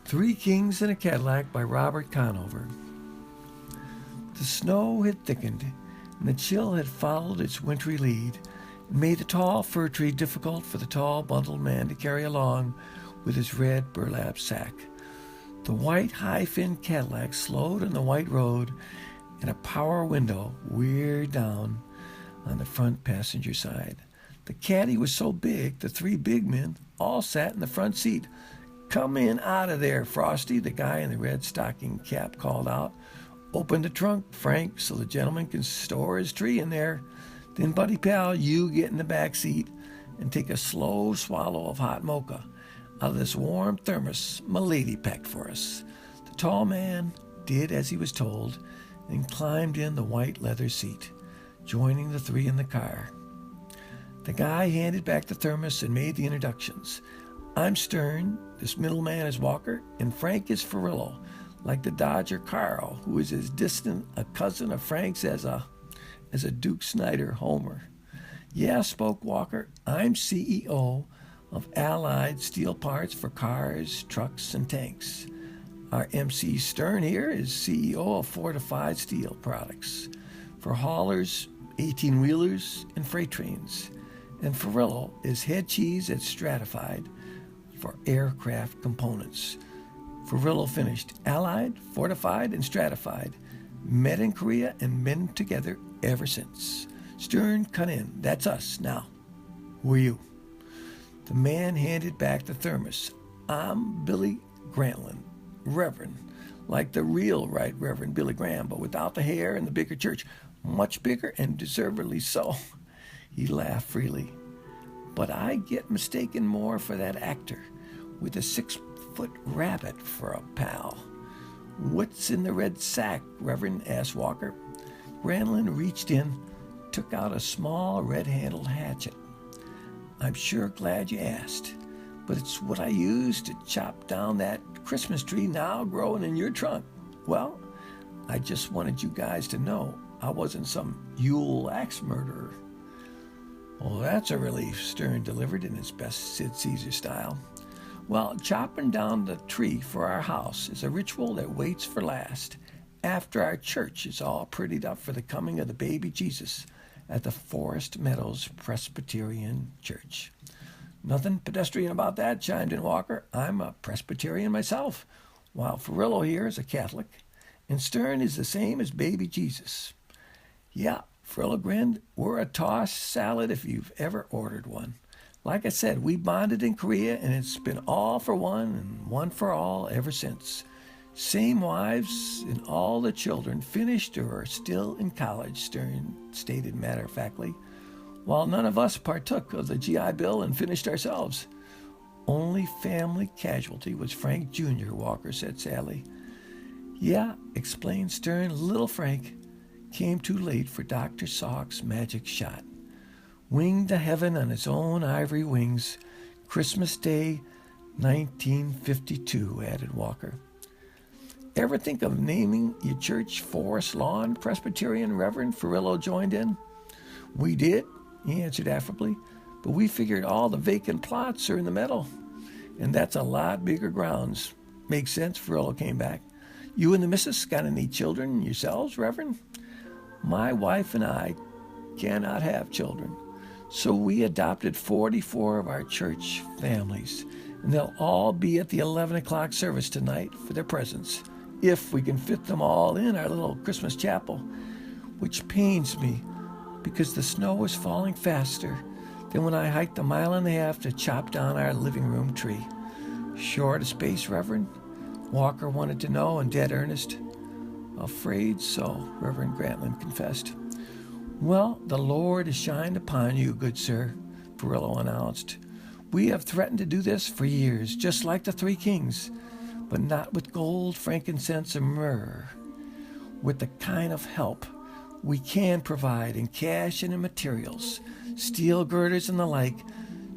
Three Kings in a Cadillac by Robert Conover. The snow had thickened, and the chill had followed its wintry lead, and made the tall fir tree difficult for the tall, bundled man to carry along with his red burlap sack. The white, high-finned Cadillac slowed on the white road, and a power window weird down on the front passenger side. The caddy was so big, the three big men all sat in the front seat. "Come in out of there, Frosty," the guy in the red stocking cap called out. "Open the trunk, Frank, so the gentleman can store his tree in there. Then, buddy pal, you get in the back seat and take a slow swallow of hot mocha out of this warm thermos my lady packed for us." The tall man did as he was told and climbed in the white leather seat, joining the three in the car. The guy handed back the thermos and made the introductions. "I'm Stern, this middleman is Walker, and Frank is Farillo, like the Dodger Carl, who is as distant a cousin of Frank's as a Duke Snyder Homer." "Yeah," spoke Walker, "I'm CEO of Allied Steel Parts for cars, trucks, and tanks. Our MC Stern here is CEO of Fortified Steel Products for haulers, 18-wheelers, and freight trains. And Farillo is head cheese at Stratified for aircraft components." Farillo finished. "Allied, Fortified, and Stratified. Met in Korea and been together ever since." Stern cut in. "That's us. Now, who are you?" The man handed back the thermos. "I'm Billy Grantlin, Reverend, like the real Right Reverend Billy Graham, but without the hair and the bigger church. Much bigger and deservedly so." He laughed freely. "But I get mistaken more for that actor with a 6-foot rabbit for a pal." "What's in the red sack, Reverend?" asked Walker. Granlin reached in, took out a small red-handled hatchet. "I'm sure glad you asked, but it's what I used to chop down that Christmas tree now growing in your trunk. Well, I just wanted you guys to know I wasn't some Yule axe murderer." "Well, that's a relief," Stern delivered in his best Sid Caesar style. "Well, chopping down the tree for our house is a ritual that waits for last, after our church is all prettied up for the coming of the baby Jesus at the Forest Meadows Presbyterian Church." "Nothing pedestrian about that," chimed in Walker. "I'm a Presbyterian myself, while Farillo here is a Catholic, and Stern is the same as baby Jesus." "Yeah," Farillo grinned, "we're a tossed salad if you've ever ordered one. Like I said, we bonded in Korea, and it's been all for one and one for all ever since. Same wives, and all the children finished or are still in college," Stern stated matter-of-factly, "while none of us partook of the GI Bill and finished ourselves." "Only family casualty was Frank Jr., Walker said sadly. "Yeah," explained Stern, "little Frank came too late for Dr. Salk's magic shot. Winged to heaven on its own ivory wings, Christmas Day, 1952, added Walker. "Ever think of naming your church Forest Lawn Presbyterian, Reverend?" Farillo joined in. "We did," he answered affably, "but we figured all the vacant plots are in the middle, and that's a lot bigger grounds." "Makes sense," Farillo came back. "You and the missus got any children yourselves, Reverend?" "My wife and I cannot have children, so we adopted 44 of our church families, and they'll all be at the 11 o'clock service tonight for their presents, if we can fit them all in our little Christmas chapel, which pains me because the snow is falling faster than when I hiked a mile and a half to chop down our living room tree." "Short of space, Reverend?" Walker wanted to know in dead earnest. "Afraid so," Reverend Grantlin confessed. "Well, the Lord has shined upon you, good sir," Farillo announced. "We have threatened to do this for years, just like the Three Kings, but not with gold, frankincense, and myrrh. With the kind of help we can provide in cash and in materials, steel girders and the like,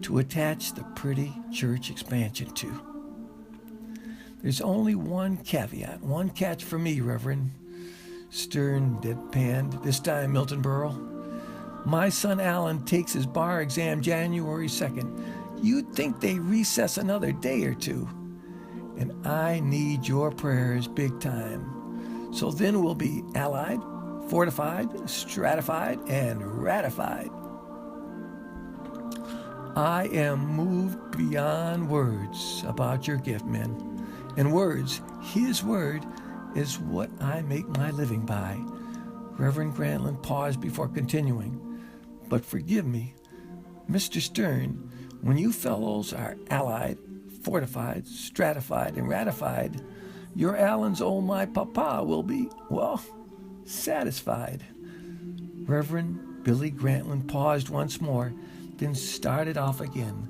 to attach the pretty church expansion to. There's only one caveat, one catch for me, Reverend." Stern deadpanned, this time Milton Berle. "My son Alan takes his bar exam January 2nd. You'd think they recess another day or two. and I need your prayers big time. So then we'll be allied, fortified, stratified, and ratified. I am moved beyond words about your gift, men. And words, his word, is what I make my living by. Reverend Grantland paused before continuing. But forgive me, Mr. Stern, when you fellows are allied, fortified, stratified, and ratified, your Allens, oh my papa, will be, well, satisfied. Reverend Billy Grantland paused once more, then started off again.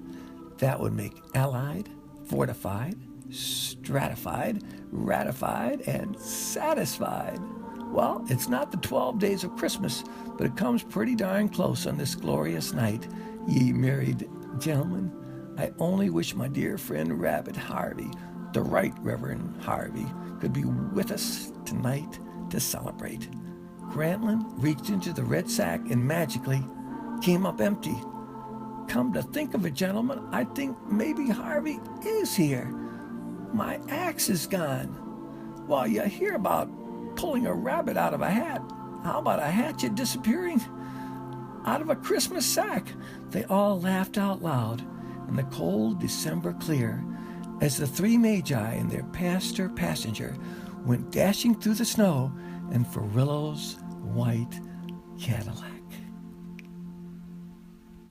That would make allied, fortified, stratified, ratified, and satisfied. Well, it's not the 12 days of Christmas, but it comes pretty darn close on this glorious night, ye married gentlemen. I only wish my dear friend Rabbit Harvey, the right Reverend Harvey, could be with us tonight to celebrate. Grantland reached into the red sack and magically came up empty. Come to think of it, gentlemen, I think maybe Harvey is here. My axe is gone. Well, you hear about pulling a rabbit out of a hat. How about a hatchet disappearing out of a Christmas sack? They all laughed out loud in the cold December clear as the three magi and their passenger went dashing through the snow in Farillo's white Cadillac.